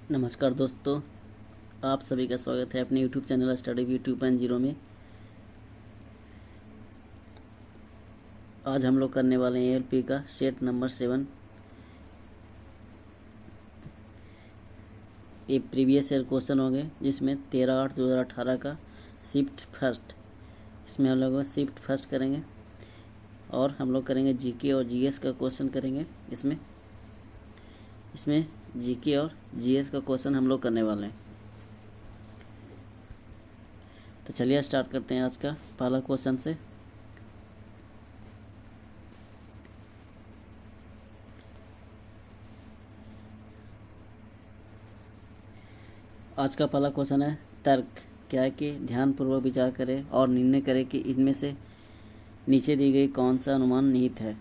नमस्कार दोस्तों, आप सभी का स्वागत है अपने YouTube चैनल स्टडी व्यू 2.0 में। आज हम लोग करने वाले हैं ALP का सेट नंबर 7। ये प्रीवियस ईयर क्वेश्चन होंगे जिसमें 13/8/2018 का शिफ्ट फर्स्ट, इसमें हम लोग शिफ्ट फर्स्ट करेंगे और हम लोग करेंगे जीके और जीएस का क्वेश्चन करेंगे। इसमें जीके और जीएस का क्वेश्चन हम लोग करने वाले हैं। तो चलिए स्टार्ट करते हैं आज का पहला क्वेश्चन से। आज का पहला क्वेश्चन है तर्क। क्या है कि ध्यानपूर्वक विचार करें और निर्णय करें कि इनमें से नीचे दी गई कौन सा अनुमान निहित है।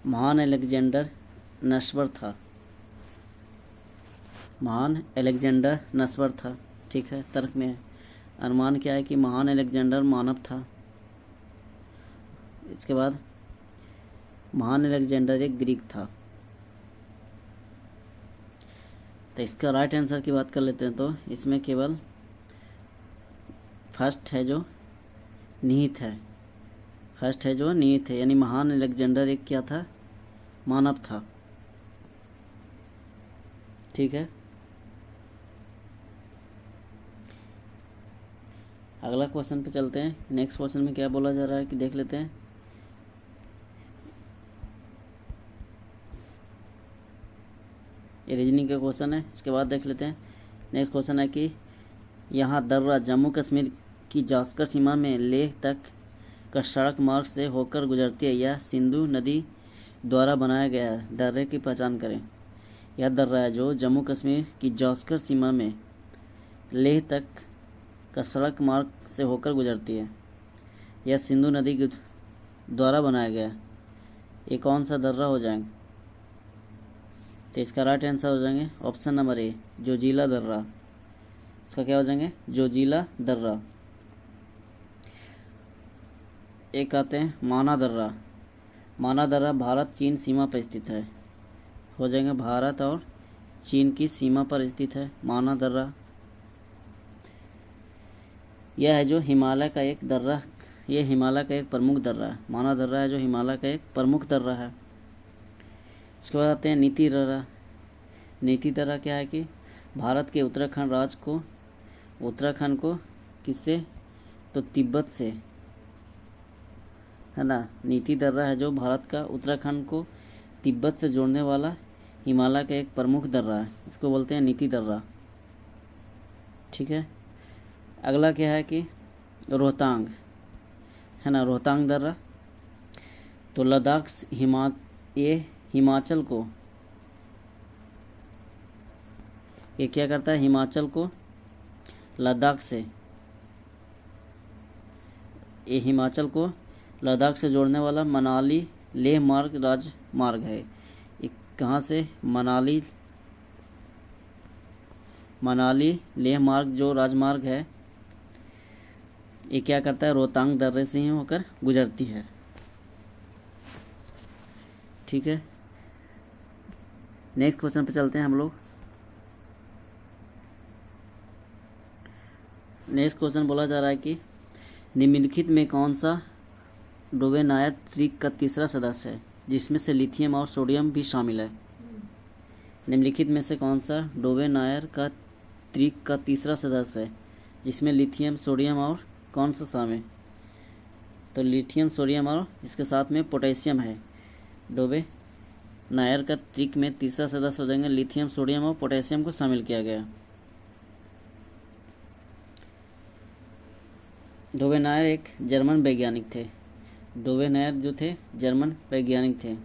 महान अलेक्जेंडर नश्वर था। महान अलेक्जेंडर नश्वर था, ठीक है। तर्क में है अनुमान क्या है कि महान अलेक्जेंडर मानव था। इसके बाद महान अलेक्जेंडर एक ग्रीक था। तो इसका राइट आंसर की बात कर लेते हैं। तो इसमें केवल फर्स्ट है जो निहित है, यानी महान अलेक्जेंडर एक क्या था, मानव था, ठीक है। अगला क्वेश्चन पे चलते हैं। नेक्स्ट क्वेश्चन में क्या बोला जा रहा है कि देख लेते हैं। ये रीजनिंग का क्वेश्चन है, इसके बाद देख लेते हैं। नेक्स्ट क्वेश्चन है कि यहाँ दर्रा जम्मू कश्मीर की जास्कर सीमा में लेह तक का सड़क मार्ग से होकर गुजरती है। यह सिंधु नदी द्वारा बनाया गया है। दर्रे की पहचान करें। यह दर्रा है जो जम्मू कश्मीर की जास्कर सीमा में लेह तक का सड़क मार्ग से होकर गुजरती है। यह सिंधु नदी के द्वारा बनाया गया है। ये कौन सा दर्रा हो जाएंगे? तो इसका राइट आंसर हो जाएंगे ऑप्शन नंबर ए, जोजिला दर्रा। इसका क्या हो जाएंगे? जोजिला दर्रा। एक आते हैं माना दर्रा। माना दर्रा भारत चीन सीमा पर स्थित है। हो जाएंगे भारत और चीन की सीमा पर स्थित है माना दर्रा। यह है जो हिमालय का एक दर्रा, यह हिमालय का एक प्रमुख दर्रा है। माना दर्रा है जो हिमालय का एक प्रमुख दर्रा है। इसके बाद आते हैं नीति दर्रा। नीति दर्रा क्या है कि भारत के उत्तराखंड को किससे, तो तिब्बत से, है ना। नीति दर्रा है जो भारत का उत्तराखंड को तिब्बत से जोड़ने वाला हिमालय का एक प्रमुख दर्रा है। इसको बोलते हैं नीति दर्रा, ठीक है। अगला क्या है कि रोहतांग, है ना, रोहतांग दर्रा। तो लद्दाख ये हिमाचल को, ये क्या करता है, हिमाचल को लद्दाख से, ये हिमाचल को लद्दाख से जोड़ने वाला मनाली लेह मार्ग राजमार्ग है। ये कहाँ से, मनाली लेह मार्ग जो राजमार्ग है, ये क्या करता है, रोहतांग दर्रे से ही होकर गुजरती है, ठीक है। नेक्स्ट क्वेश्चन पे चलते हैं हम लोग। नेक्स्ट क्वेश्चन बोला जा रहा है कि निम्नलिखित में कौन सा डोवेनायर ट्रिक का तीसरा सदस्य है जिसमें से लिथियम और सोडियम भी शामिल है। निम्नलिखित में से कौन सा डोवेनायर का ट्रिक का तीसरा सदस्य है जिसमें लिथियम, सोडियम और कौन सा शामिल? तो लिथियम, सोडियम और इसके साथ में पोटेशियम है। डोवेनायर का ट्रिक में तीसरा सदस्य हो जाएंगे लिथियम, सोडियम और पोटेशियम को शामिल किया गया। डोवेनायर एक जर्मन वैज्ञानिक थे। डोवेनायर जो थे जर्मन वैज्ञानिक थे।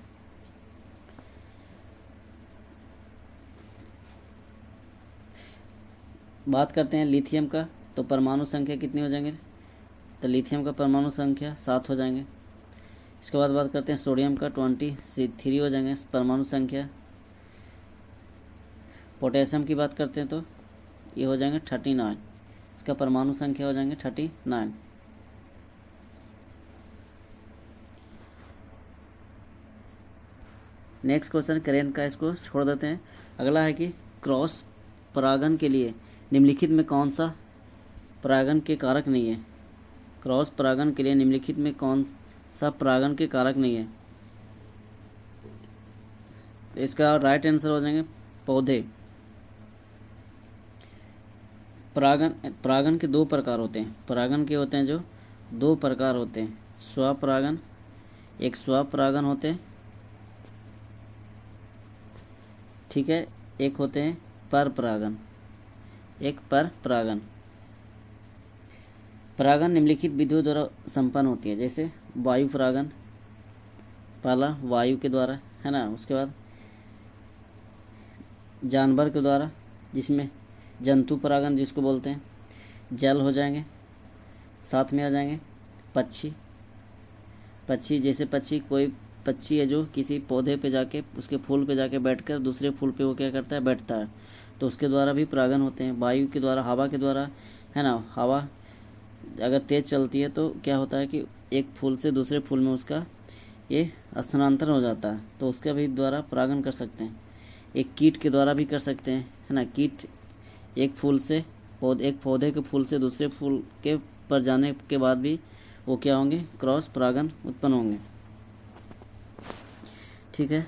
बात करते हैं लिथियम का, तो परमाणु संख्या कितनी हो जाएंगे? तो लिथियम का परमाणु संख्या 7 हो जाएंगे। इसके बाद बात करते हैं सोडियम का, 23 हो जाएंगे परमाणु संख्या। पोटेशियम की बात करते हैं तो ये हो जाएंगे 39, इसका परमाणु संख्या हो जाएंगे 39। नेक्स्ट क्वेश्चन करेंट का, इसको छोड़ देते हैं। अगला है कि क्रॉस परागण के लिए निम्नलिखित में कौन सा परागण के कारक नहीं है? क्रॉस परागण के लिए निम्नलिखित में कौन सा परागण के कारक नहीं है? इसका राइट आंसर हो जाएंगे पौधे। परागण के दो प्रकार होते हैं। परागण के होते हैं जो दो प्रकार होते हैं, स्वपरागण, एक स्वपरागण होते हैं, ठीक है, एक होते हैं पर परागण, एक पर परागण। परागण निम्नलिखित विधियों द्वारा संपन्न होती है, जैसे वायु परागण, पहला वायु के द्वारा है ना, उसके बाद जानवर के द्वारा जिसमें जंतु परागण जिसको बोलते हैं, जल हो जाएंगे, साथ में आ जाएंगे पक्षी जैसे कोई पक्षी है जो किसी पौधे पे जाके उसके फूल पे जाके बैठकर दूसरे फूल पे वो क्या करता है, बैठता है, तो उसके द्वारा भी परागण होते हैं। वायु के द्वारा, हवा के द्वारा है ना, हवा अगर तेज़ चलती है तो क्या होता है कि एक फूल से दूसरे फूल में उसका ये स्थानांतरण हो जाता है, तो उसका भी द्वारा परागण कर सकते हैं। एक कीट के द्वारा भी कर सकते हैं, है ना, कीट एक पौधे के फूल से दूसरे फूल के पर जाने के बाद भी वो क्या होंगे, क्रॉस परागण उत्पन्न होंगे, ठीक है।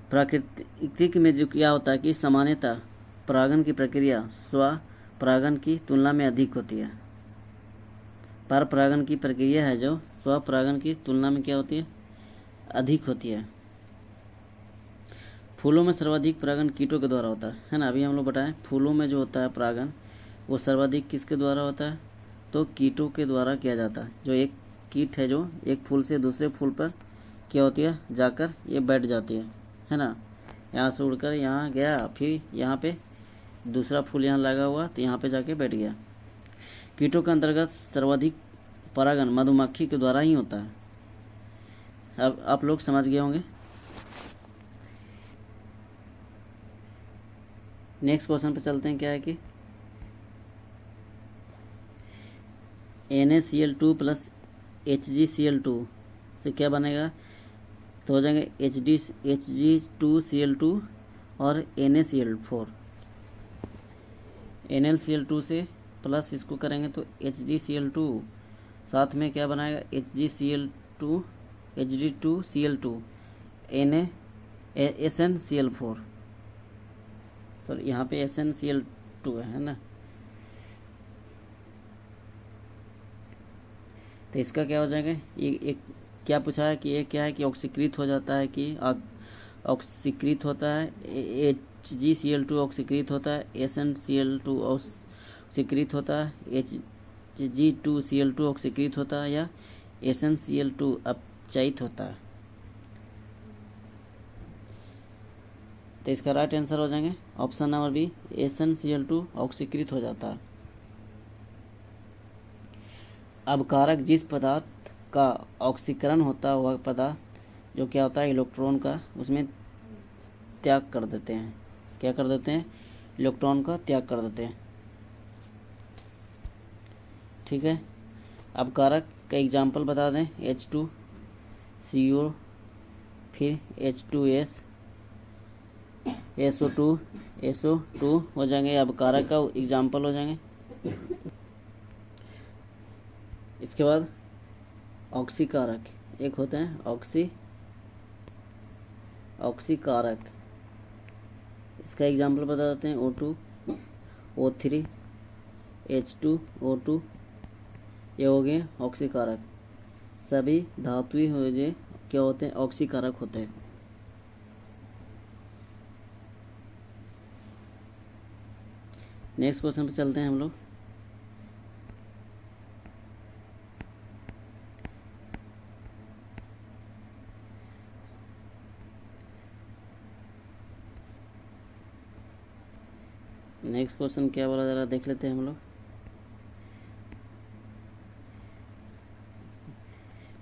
प्राकृतिक में जो क्या होता है कि सामान्यतः परागण की प्रक्रिया स्वपरागण की तुलना में अधिक होती है। पर परागण की प्रक्रिया है जो स्वपरागण की तुलना में क्या होती है, अधिक होती है। फूलों में सर्वाधिक परागण कीटों के द्वारा होता है ना, अभी हम लोग बताएं फूलों में जो होता है परागण वो सर्वाधिक किसके द्वारा होता है, तो कीटों के द्वारा किया जाता है। जो एक कीट है जो एक फूल से दूसरे फूल पर क्या होती है, जाकर ये बैठ जाती है ना, यहाँ से उड़कर यहाँ गया, फिर यहाँ पे दूसरा फूल यहाँ लगा हुआ तो यहाँ पे जाके बैठ गया। कीटों के अंतर्गत सर्वाधिक परागण मधुमक्खी के द्वारा ही होता है। अब आप लोग समझ गए होंगे। नेक्स्ट क्वेश्चन पे चलते हैं। क्या है कि NaCl2 प्लस HgCl2 से क्या बनेगा, तो हो जाएंगे Hg2Cl2 और NaCl4। NaCl2 से प्लस इसको करेंगे तो HgCl2, साथ में क्या बनाएगा HgCl2 Hg2Cl2 SnCl4, सॉरी यहाँ पे SnCl2 है ना, तो इसका क्या हो जाएगा, ये एक क्या पूछा है कि ये क्या है कि ऑक्सीकृत हो जाता है कि ऑक्सीकृत होता है, HgCl2 ऑक्सीकृत होता है, SnCl2 ऑक्सीकृत होता है, Hg2Cl2 ऑक्सीकृत होता है, या SnCl2 अपचयित होता है। तो इसका राइट आंसर हो जाएंगे ऑप्शन नंबर बी, SnCl2 ऑक्सीकृत हो जाता है। अब कारक जिस पदार्थ का ऑक्सीकरण होता है वह पदार्थ जो क्या होता है, इलेक्ट्रॉन का उसमें त्याग कर देते हैं। क्या कर देते हैं, इलेक्ट्रॉन का त्याग कर देते हैं, ठीक है। अब कारक का एग्जाम्पल बता दें, H2CO, फिर H2S, SO2 हो जाएंगे। अब कारक का एग्जाम्पल हो जाएंगे। इसके बाद ऑक्सीकारक एक होते हैं, ऑक्सीकारक, इसका एग्जाम्पल बता देते हैं, O2, O3, H2O2, ये हो गए ऑक्सीकारक। सभी धातुई हो जे क्या होते हैं, ऑक्सीकारक होते हैं। नेक्स्ट क्वेश्चन पे चलते हैं हम लोग। नेक्स्ट क्वेश्चन क्या बोला जरा देख लेते हैं हम लोग।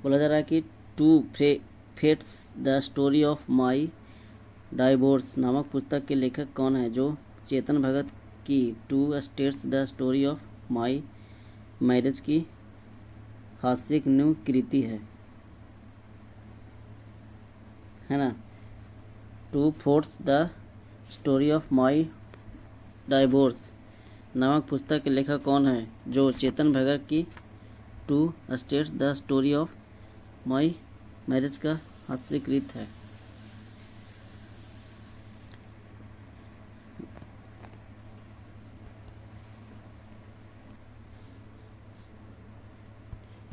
बोला जा रहा है कि two fates the story of my divorce नामक पुस्तक के लेखक कौन है, जो चेतन भगत की two states the story of my marriage की हास्यिक न्यू कृति है ना। Two fates the story of my divorce नामक पुस्तक के लेखक कौन है, जो चेतन भगत की two states the story of my marriage का हास्यकृत है।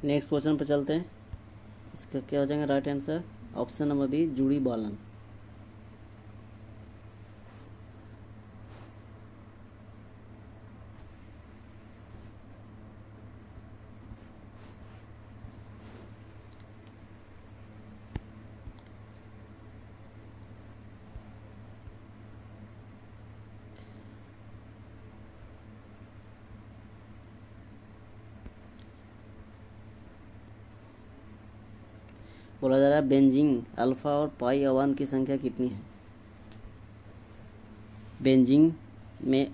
नेक्स्ट क्वेश्चन पर चलते हैं। इसका क्या हो जाएगा right answer? Option number B, जूड़ी बालन। बोला जा रहा है बेंजीन अल्फा और पाई अवान की संख्या कितनी है? बेंजीन में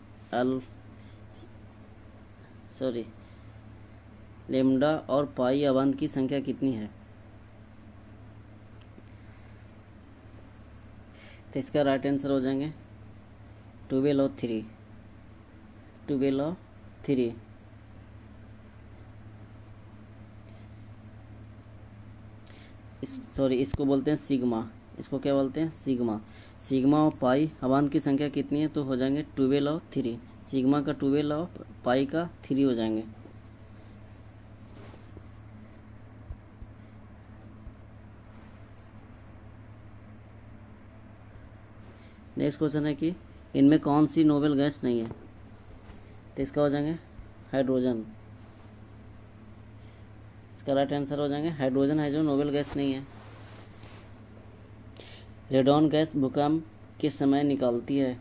लेम्डा और पाई अवान की संख्या कितनी है? तो इसका राइट आंसर हो जाएंगे 12 और 3। 12 और 3। इसको बोलते हैं सिग्मा। इसको क्या बोलते हैं? सिग्मा। सिग्मा और पाई अवान की संख्या कितनी है? तो हो जाएंगे 12 और 3। सिग्मा का 12 और पाई का 3 हो जाएंगे। नेक्स्ट क्वेश्चन है कि इनमें कौन सी नोबेल गैस नहीं है? तो इसका हो जाएंगे हाइड्रोजन। इसका राइट आंसर हो जाएंगे हाइड्रोजन है जो नोबेल गैस नहीं है। रेडॉन गैस भूकंप के समय निकालती है।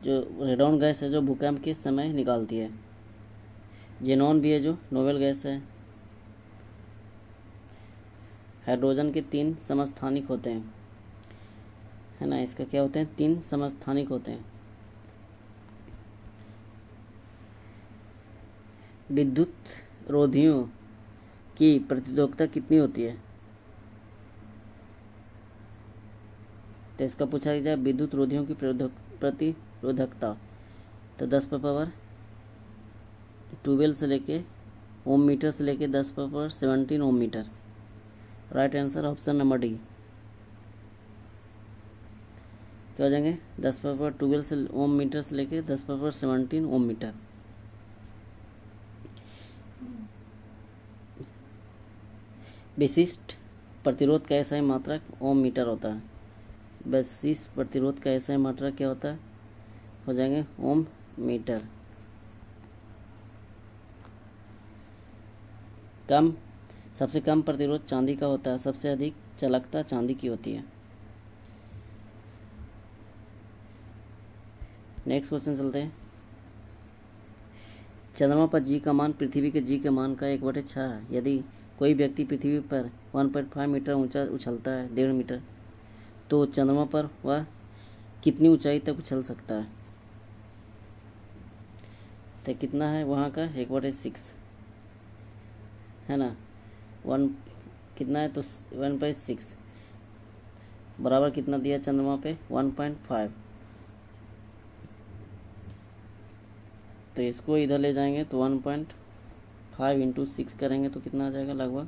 जो रेडॉन गैस है जो भूकंप के समय निकालती है। जेनॉन भी है जो नोबेल गैस है। हाइड्रोजन के 3 समस्थानिक होते हैं, है ना। इसका क्या होते हैं? 3 समस्थानिक होते हैं। विद्युत रोधियों की प्रतिरोधकता कितनी होती है? तो इसका पूछा गया विद्युत रोधियों की प्रतिरोधकता। तो 10⁻12 से लेके ओम मीटर से लेके 10⁻17 ohm metre. Right answer option number D. क्या हो जाएंगे? 10⁻12 से ओम मीटर से लेके 10⁻17 ओम मीटर। विशिष्ट प्रतिरोध का ऐसा ही मात्रक ओम मीटर होता है। विशिष्ट प्रतिरोध का ऐसा ही मात्रक क्या होता है? हो जाएंगे ओम मीटर। सबसे कम प्रतिरोध चांदी का होता है। सबसे अधिक चालकता चांदी की होती है। नेक्स्ट क्वेश्चन चलते हैं। चंद्रमा पर जी का मान पृथ्वी के जी के मान का 1/6 है। यदि कोई व्यक्ति पृथ्वी पर 1.5 मीटर ऊंचा उछलता है, 1.5 मीटर, तो चंद्रमा पर वह कितनी ऊंचाई तक उछल सकता है? तो कितना है वहाँ का? 1/6, है ना। कितना है? तो 1/6 बराबर कितना दिया चंद्रमा पे? 1.5। तो इसको इधर ले जाएंगे तो 1.5 × 6 करेंगे तो कितना आ जाएगा? लगभग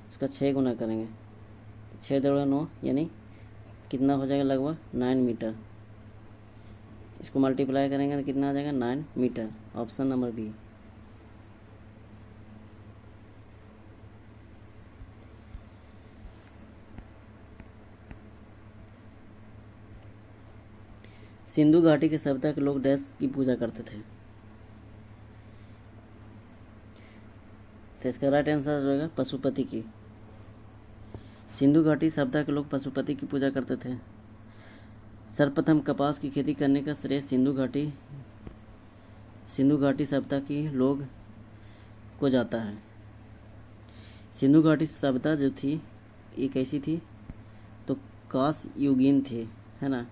इसका 6 गुना करेंगे, 6 × 9 यानी कितना हो जाएगा? लगभग 9 मीटर। इसको मल्टीप्लाई करेंगे तो कितना आ जाएगा? 9 meter. Option number B. Sindhu घाटी के सभ्यता के लोग डैश की पूजा करते थे। तो इसका राइट आंसर होगा पशुपति की। सिंधु घाटी सभ्यता के लोग पशुपति की पूजा करते थे। सर्वप्रथम कपास की खेती करने का श्रेय सिंधु घाटी सभ्यता की लोग को जाता है। सिंधु घाटी सभ्यता जो थी ये कैसी थी? तो कांस्य युगीन थी, है ना।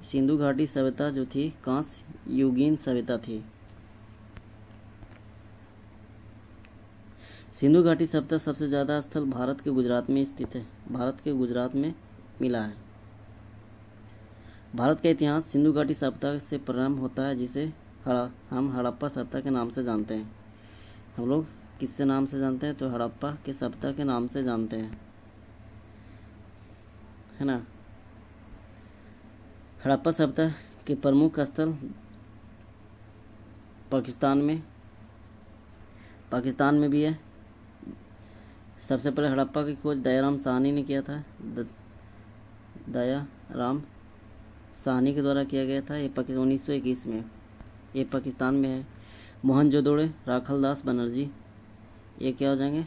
सिंधु घाटी सभ्यता जो थी कांस्य युगीन सभ्यता थी। सिंधु घाटी सभ्यता सबसे ज़्यादा स्थल भारत के गुजरात में स्थित है। भारत के गुजरात में मिला है। भारत का इतिहास सिंधु घाटी सभ्यता से प्रारंभ होता है, जिसे हम हड़प्पा सभ्यता के नाम से जानते हैं। हम लोग किससे नाम से जानते हैं? तो हड़प्पा के सभ्यता के नाम से जानते हैं, है ना। हड़प्पा सभ्यता के प्रमुख स्थल पाकिस्तान में भी है। सबसे पहले हड़प्पा की खोज दयाराम साहनी ने किया था। दयाराम साहनी के द्वारा किया गया था। ये 1921 में, ये पाकिस्तान में है। मोहनजोदड़ो राखालदास बनर्जी, ये क्या हो जाएंगे?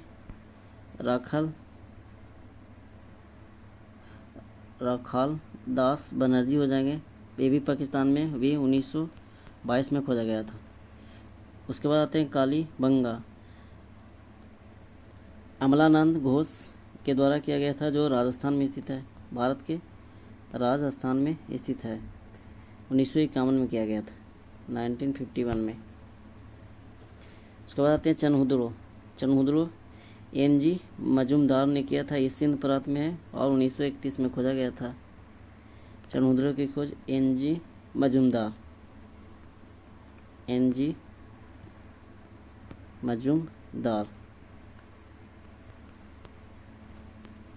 राखालदास बनर्जी हो जाएंगे। ये भी पाकिस्तान में, भी 1922 में खोजा गया था। उसके बाद आते हैं कालीबंगा, अमलानंद घोष के द्वारा किया गया था, जो राजस्थान में स्थित है, भारत के राजस्थान में स्थित है। 1951 में किया गया था, 1951 में। उसके बाद आते हैं चनहुद्रो एन.जी. मजूमदार ने किया था। ये सिंध प्रांत में है और 1931 में खोजा गया था। चनहुद्रो की खोज एन.जी. मजूमदार,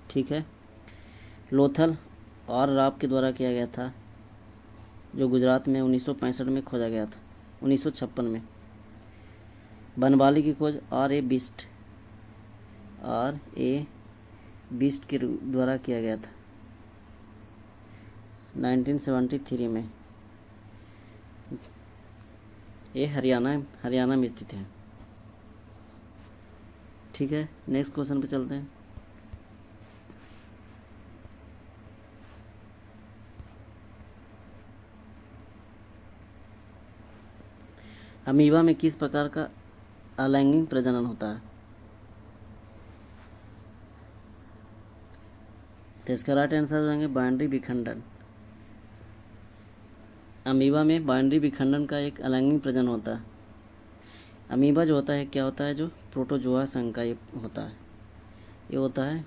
ठीक है। लोथल और राव के द्वारा किया गया था, जो गुजरात में 1965 में खोजा गया था, 1956 में। बनवाली की खोज R.A. बिस्ट के द्वारा किया गया था, 1973 में। ये हरियाणा में स्थित है, ठीक है। नेक्स्ट क्वेश्चन पे चलते हैं। अमीबा में किस प्रकार का अलैंगिक प्रजनन होता है? तो इसका राइट आंसर हो जाएंगे बाइनरी विखंडन। अमीबा में बाइनरी विखंडन का एक अलैंगिक प्रजनन होता है। अमीबा जो होता है, क्या होता है? जो प्रोटोजोआ संघ का ये होता है। ये होता है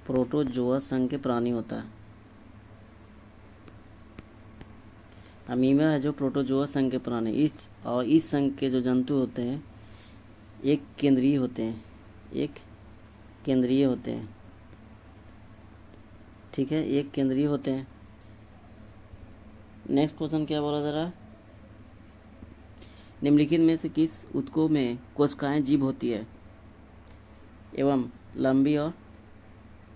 प्रोटोजोआ संघ के प्राणी होता है। अमीबा है जो प्रोटोजोआ संघ के प्राणी। इस संघ के जो जंतु होते हैं एक केंद्रीय होते हैं, ठीक है, एक केंद्रीय होते हैं। नेक्स्ट क्वेश्चन क्या बोला जा रहा है? निम्नलिखित में से किस ऊतकों में कोशिकाएं जीव होती है एवं लंबी और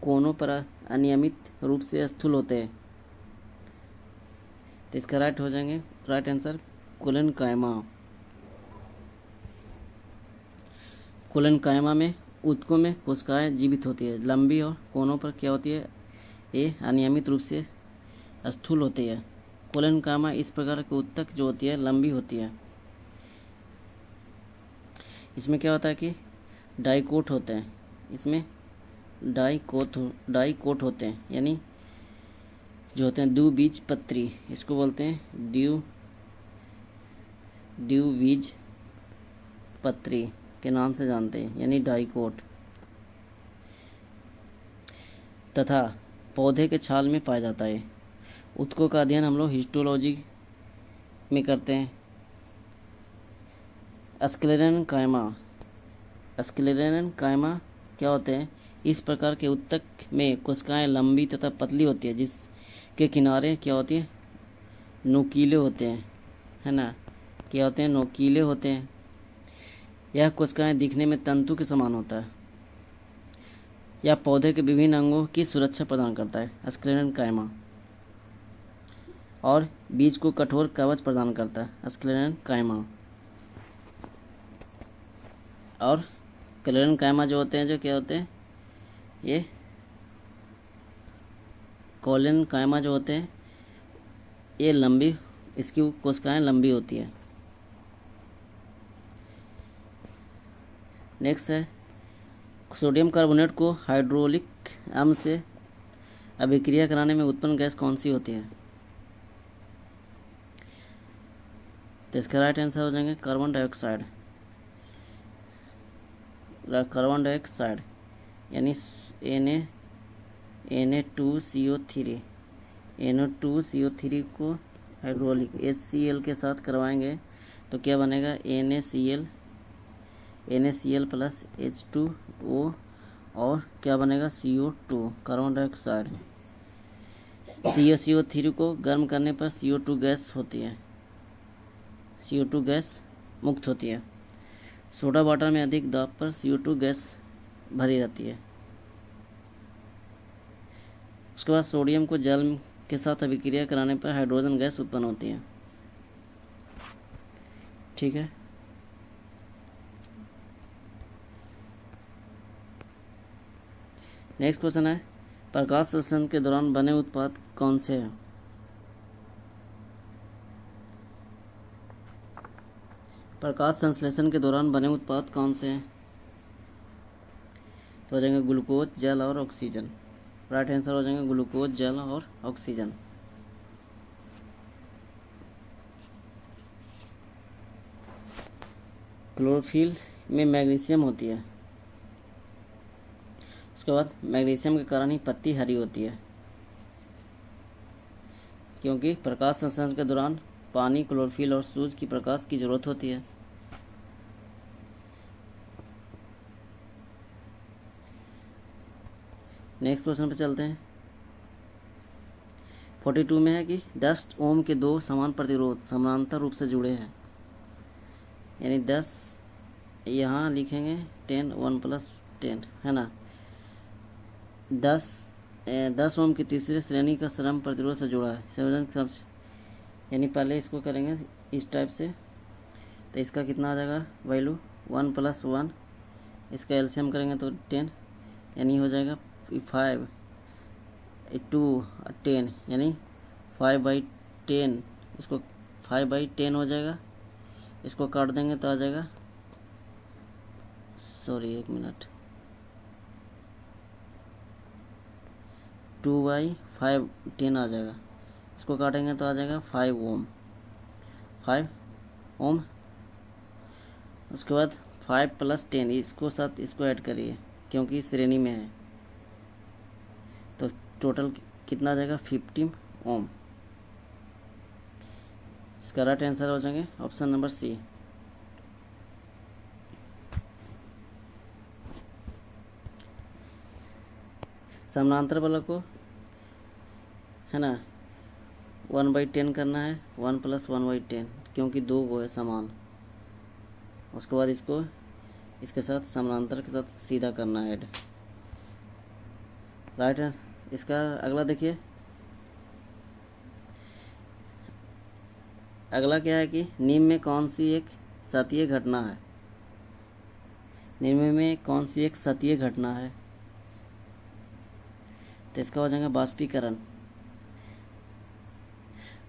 कोनों पर अनियमित रूप से स्थूल होते हैं? तो इसका राइट आंसर कुलनकायमा में ऊतकों में कोशिकाएं जीवित होती है। लंबी और कोनों पर क्या होती है? ये अनियमित रूप से स्थूल होती है। कुलनकायमा इस प्रकार के ऊतक जो होती है लंबी होती है। इसमें क्या होता है कि डाइकोट होते हैं, इसमें डाइकोट होते हैं, यानी जो होते हैं द्विबीजपत्री, इसको बोलते हैं द्विबीजपत्री के नाम से जानते हैं, यानी डाइकोट। तथा पौधे के छाल में पाया जाता है। ऊतकों का अध्ययन हम लोग हिस्टोलॉजी में करते हैं। स्क्लेरेन कायमा क्या होते हैं? इस प्रकार के ऊतक में कोशिकाएं लंबी तथा पतली होती है, जिसके किनारे क्या होती है? नोकीले होते हैं, है ना। क्या होते हैं? नोकीले होते हैं। यह कोशिकाएं दिखने में तंतु के समान होता है। यह पौधे के विभिन्न अंगों की सुरक्षा प्रदान करता है, स्क्लेरेन कायमा, और बीज को कठोर कवच प्रदान करता है, स्क्लेरेन कायमा। और क्लेरेन कायमा जो होते हैं, जो क्या होते हैं? ये कोलेन कायमा जो होते हैं, ये लंबी, इसकी कोशिकाएं लंबी होती है। नेक्स्ट है, सोडियम कार्बोनेट को हाइड्रोलिक अम्ल से अभिक्रिया कराने में उत्पन्न गैस कौन सी होती है? तो इसका राइट आंसर हो जाएंगे कार्बन डाइऑक्साइड, यानी Na2CO3 Na2CO3 को हाइड्रोलिक HCl के साथ करवाएंगे तो क्या बनेगा, NaCl प्लस H2O और क्या बनेगा, CO2 कार्बन डाइऑक्साइड। CO3 को गर्म करने पर CO2 गैस होती है, CO2 गैस मुक्त होती है। सोडा वाटर में अधिक दाब पर CO2 गैस भरी रहती है। उसके बाद सोडियम को जल के साथ अभिक्रिया कराने पर हाइड्रोजन गैस उत्पन्न होती है। ठीक है, नेक्स्ट क्वेश्चन है, प्रकाश संश्लेषण के दौरान बने उत्पाद कौन से हैं? प्रकाश संश्लेषण के दौरान बने उत्पाद कौन से हैं? तो हो जाएंगे ग्लूकोज, जल और ऑक्सीजन। राइट आंसर हो जाएंगे ग्लूकोज, जल और ऑक्सीजन। क्लोरोफिल में मैग्नीशियम होती है। उसके बाद मैग्नीशियम के कारण ही पत्ती हरी होती है, क्योंकि प्रकाश संश्लेषण के दौरान पानी, क्लोरोफिल और सूरज की प्रकाश की जरूरत होती है। नेक्स्ट क्वेश्चन पे चलते हैं। 42 में है कि 10 ओम के दो समान प्रतिरोध समानांतर रूप से जुड़े हैं, यानी 10 यहाँ लिखेंगे 10 1 + 10 है ना। 10 ओम की तीसरे श्रेणी का श्रम प्रतिरोध से जुड़ा है, यानी पहले इसको करेंगे इस टाइप से, तो इसका कितना आ जाएगा वैल्यू 1 + 1, इसका एलसीएम करेंगे तो 10, यानी हो जाएगा 5 2 10, यानी 5/10, इसको 5/10 हो जाएगा। इसको काट देंगे तो आ जाएगा, सॉरी 1 मिनट, 2/5 आ जाएगा। इसको काटेंगे तो आ जाएगा 5 ओम। उसके बाद 5 + 10, इसको साथ इसको ऐड करिए क्योंकि श्रेणी में है, तो टोटल कितना आ जाएगा 50 ओम। इसका राइट आंसर हो जाएंगे ऑप्शन नंबर सी। समानांतर बलों को है ना 1/10 करना है, 1 + 1/10, क्योंकि दो गो है समान। उसके बाद इसको इसके साथ समानांतर के साथ सीधा करना है ऐड। राइट है। इसका अगला देखिए, अगला क्या है कि निम्न में कौन सी एक सतही घटना है? निम्न में कौन सी एक सतही घटना है? तो इसका हो जाएगा बाष्पीकरण।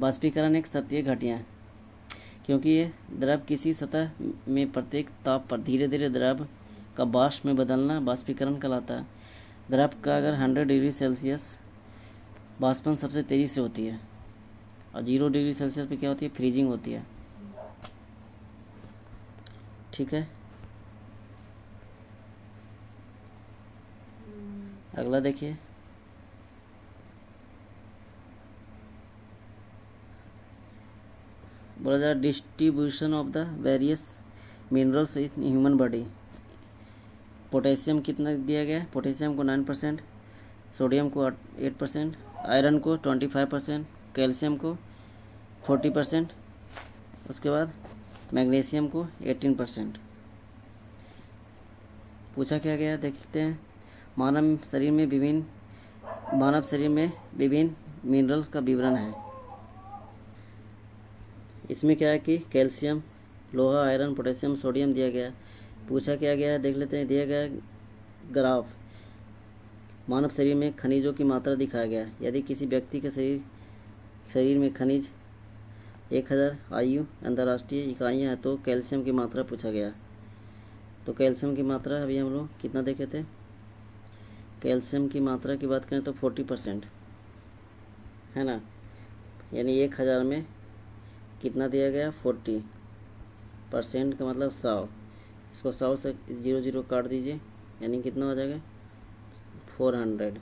बाष्पीकरण एक सतही घटना है, क्योंकि ये द्रव किसी सतह में प्रत्येक ताप पर धीरे धीरे द्रव का वाष्प में बदलना बाष्पीकरण कहलाता है। द्रव का अगर 100 डिग्री सेल्सियस वाष्पन सबसे तेज़ी से होती है, और 0 डिग्री सेल्सियस पे क्या होती है, फ्रीजिंग होती है। ठीक है, अगला देखिए, बोला जा distribution of the various minerals in human body. Potassium कितना दिया गया है? पोटेशियम को 9%, सोडियम को 8%, आयरन को 25%, कैल्शियम को 40%, उसके बाद मैग्नीशियम को 18%। पूछा क्या गया देखते हैं। मानव शरीर में विभिन्न मिनरल्स का विवरण है। इसमें क्या है कि कैल्शियम, लोहा, आयरन, पोटेशियम, सोडियम दिया गया। पूछा क्या गया है देख लेते हैं। दिया गया ग्राफ, मानव शरीर में खनिजों की मात्रा दिखाया गया है। यदि किसी व्यक्ति के शरीर में खनिज 1000 IU अंतर्राष्ट्रीय इकाइयाँ हैं तो कैल्शियम की मात्रा पूछा गया। तो कैल्शियम की मात्रा अभी हम लोग कितना देखे थे। कैल्शियम की मात्रा की बात करें तो 40% है ना, यानी 1000 में कितना दिया गया 40% का मतलब 100। इसको 100 से 0 0 काट दीजिए, यानी कितना हो जाएगा 400।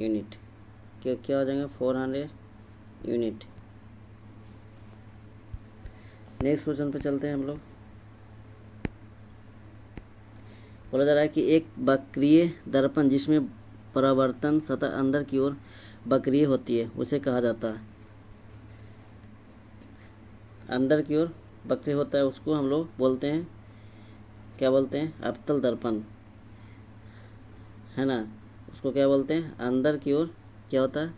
यूनिट। क्या हो जाएंगे 400 यूनिट। नेक्स्ट क्वेश्चन पे चलते हैं हम लोग। बोला जा रहा है कि एक वक्रीय दर्पण जिसमें परावर्तन सतह अंदर की ओर वक्रीय होती है उसे कहा जाता है। अंदर की ओर वक्रीय होता है उसको हम लोग बोलते हैं, क्या बोलते हैं, अवतल दर्पण, है ना। उसको क्या बोलते हैं, अंदर की ओर क्या होता है,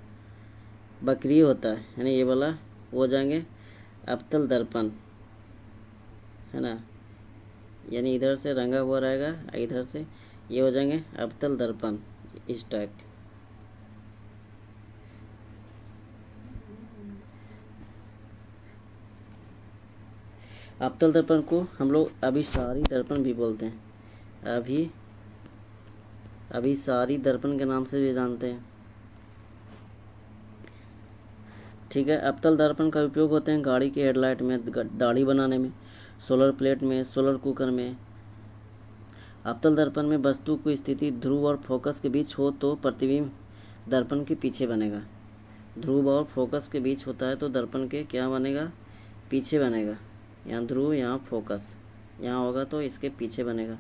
वक्रीय होता है, यानी ये वाला हो जाएंगे अवतल दर्पण, है ना। यानी इधर से रंगा हुआ रहेगा, इधर से ये हो जाएंगे अवतल दर्पण, इस टाइप। अवतल दर्पण को हम लोग अभिसारी दर्पण भी बोलते हैं, अभिसारी दर्पण के नाम से भी जानते हैं। ठीक है। अवतल दर्पण का उपयोग होते हैं गाड़ी के हेडलाइट में, दाढ़ी बनाने में, सोलर प्लेट में, सोलर कुकर में। अवतल दर्पण में वस्तु की स्थिति ध्रुव और फोकस के बीच हो तो प्रतिबिंब दर्पण के पीछे बनेगा। ध्रुव और फोकस के बीच होता है तो दर्पण के क्या बनेगा, पीछे बनेगा। यहाँ ध्रुव, यहाँ फोकस, यहाँ होगा तो इसके पीछे बनेगा।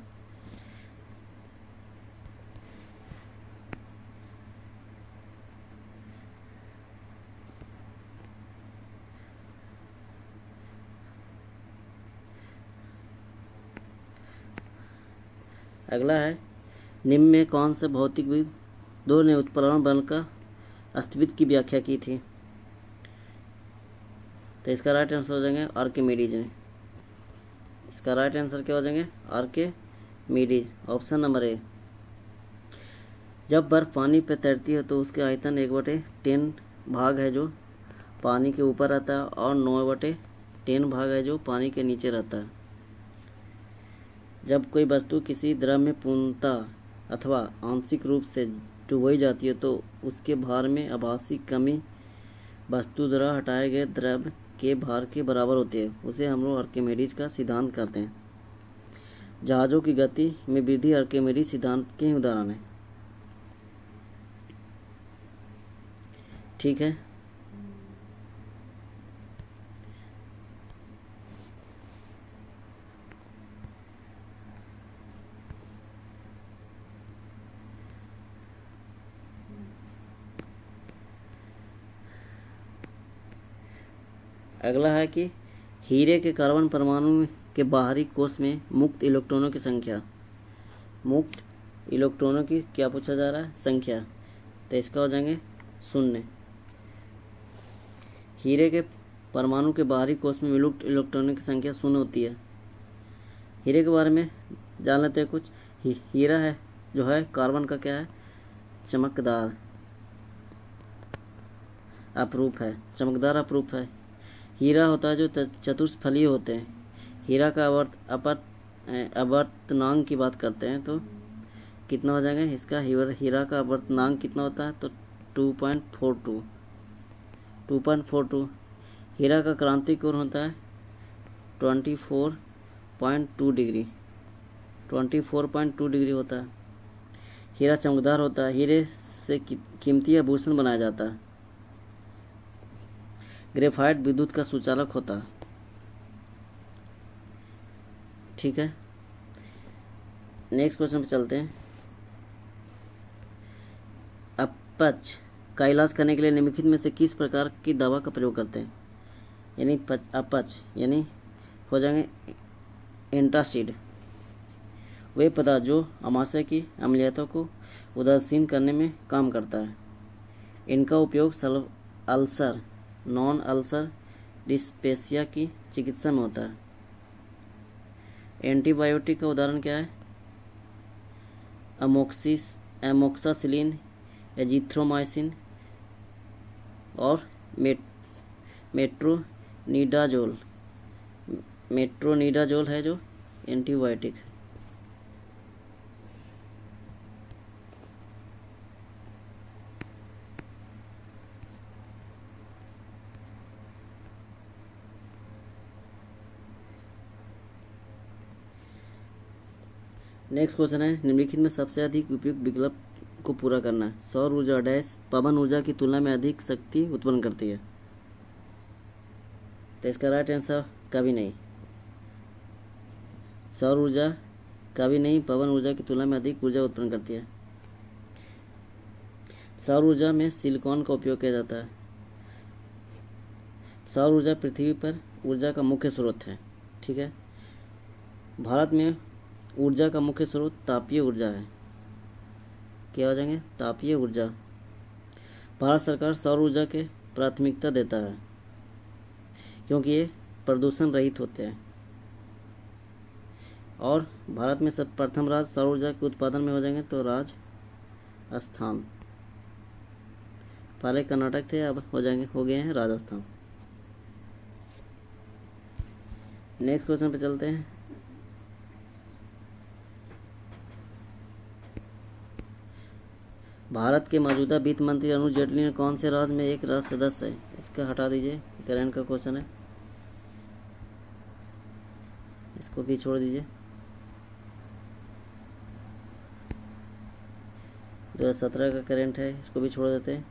अगला है, निम्न में कौन से भौतिकविद दो ने उत्प्लावन बल का अस्तित्व की व्याख्या की थी। तो इसका राइट आंसर हो जाएंगे आर्किमिडीज ने। इसका राइट आंसर क्या हो जाएंगे, आर्किमिडीज, ऑप्शन नंबर ए। जब बर्फ पानी पर तैरती है तो उसके आयतन 1/10 भाग है जो पानी के ऊपर रहता है और 9/10 भाग है जो पानी के नीचे रहता है। जब कोई वस्तु किसी द्रव में पूर्णतः अथवा आंशिक रूप से डुबोई जाती है तो उसके भार में आभासी कमी वस्तु द्वारा हटाए गए द्रव के भार के बराबर होती है। उसे हम लोग आर्किमिडीज का सिद्धांत कहते हैं। जहाज़ों की गति में वृद्धि आर्किमिडीज सिद्धांत के ही उदाहरण है। ठीक है। अगला है कि हीरे के कार्बन परमाणु के बाहरी कोश में मुक्त इलेक्ट्रॉनों की संख्या, मुक्त इलेक्ट्रॉनों की क्या पूछा जा रहा है, संख्या। तो इसका हो जाएंगे 0। हीरे के परमाणु के बाहरी कोश में मुक्त इलेक्ट्रॉनों की संख्या 0 होती है। हीरे के बारे में जान लेते हैं कुछ। हीरा है जो है कार्बन का क्या है, चमकदार अपरूप है, चमकदार अपरूप है। हीरा होता है जो चतुष्फलीय होते हैं। हीरा का अपवर्तनांक की बात करते हैं तो कितना हो जाएगा इसका, हीरा का अपवर्तनांक कितना होता है तो 2.42। हीरा का क्रांतिक कोण होता है 24.2 डिग्री, 24.2 डिग्री होता है। हीरा चमकदार होता है। हीरे से कीमती आभूषण बनाया जाता है। ग्रेफाइट विद्युत का सुचालक होता है। ठीक है। नेक्स्ट क्वेश्चन पे चलते हैं। अपच का इलाज करने के लिए निम्नलिखित में से किस प्रकार की दवा का प्रयोग करते हैं। यानी अपच यानी हो जाएंगे एंटासिड, वे पदार्थ जो आमाशय की अम्लीयता को उदासीन करने में काम करता है। इनका उपयोग अल्सर, नॉन अल्सर डिस्पेसिया की चिकित्सा में होता है। एंटीबायोटिक का उदाहरण क्या है, एमोक्सासिलिन, एजिथ्रोमाइसिन और मेट्रोनिडाजोल है जो एंटीबायोटिक है। नेक्स्ट क्वेश्चन है, निम्नलिखित में सबसे अधिक उपयुक्त विकल्प को पूरा करना है। सौर ऊर्जा डैश पवन ऊर्जा की तुलना में अधिक शक्ति उत्पन्न करती है। तो इसका राइट आंसर कभी नहीं। सौर ऊर्जा कभी नहीं पवन ऊर्जा की तुलना में अधिक ऊर्जा उत्पन्न करती है। सौर ऊर्जा में सिलिकॉन का उपयोग किया जाता है। सौर ऊर्जा पृथ्वी पर ऊर्जा का मुख्य स्रोत है। ठीक है। भारत में ऊर्जा का मुख्य स्रोत तापीय ऊर्जा है। क्या हो जाएंगे? तापीय ऊर्जा। भारत सरकार सौर ऊर्जा के प्राथमिकता देता है क्योंकि ये प्रदूषण रहित होते हैं। और भारत में सब प्रथम राज्य सौर ऊर्जा के उत्पादन में हो जाएंगे तो राजस्थान। पहले कर्नाटक थे, अब हो गए हैं राजस्थान। नेक्स्ट क्वेश्चन पे चलते हैं। भारत के मौजूदा वित्त मंत्री अरुण जेटली ने कौन से राज्य में एक राज्य सदस्य है? इसका हटा दीजिए, करंट का क्वेश्चन है, इसको भी छोड़ दीजिए। 2017 का करंट है, इसको भी छोड़ देते हैं।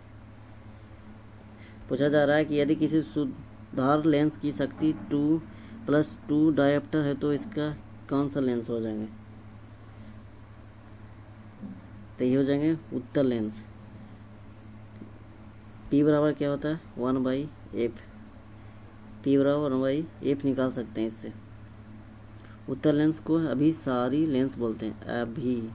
पूछा जा रहा है कि यदि किसी सुधार लेंस की शक्ति 2+2 डायोप्टर है तो इसका कौन सा लेंस हो जाएंगे? तो ये हो जाएंगे उत्तल लेंस। P बराबर क्या होता है? 1/f। P बराबर 1/f निकाल सकते हैं इससे। उत्तल लेंस को अभिसारी लेंस बोलते हैं, अभिसारी।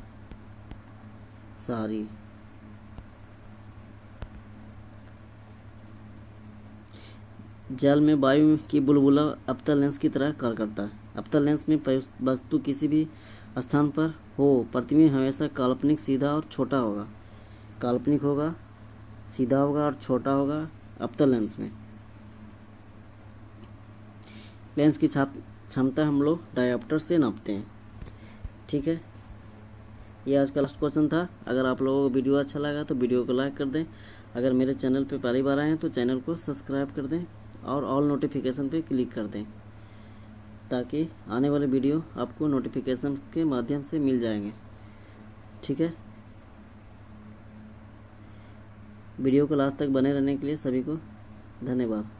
जल में वायु की बुलबुला अवतल लेंस की तरह कार्य करता है। अवतल लेंस में वस्तु किसी भी स्थान पर हो, प्रतिबिंब हमेशा काल्पनिक, सीधा और छोटा होगा। काल्पनिक होगा, सीधा होगा और छोटा होगा अवतल लेंस में। लेंस की क्षमता हम लोग डायोप्टर से नापते हैं। ठीक है, ये आज का लास्ट क्वेश्चन था। अगर आप लोगों को वीडियो अच्छा लगा तो वीडियो को लाइक कर दें। अगर मेरे चैनल पे पहली बार आए हैं तो चैनल को सब्सक्राइब कर दें और ऑल नोटिफिकेशन पे क्लिक कर दें ताकि आने वाले वीडियो आपको नोटिफिकेशन के माध्यम से मिल जाएंगे। ठीक है, वीडियो को लास्ट तक बने रहने के लिए सभी को धन्यवाद।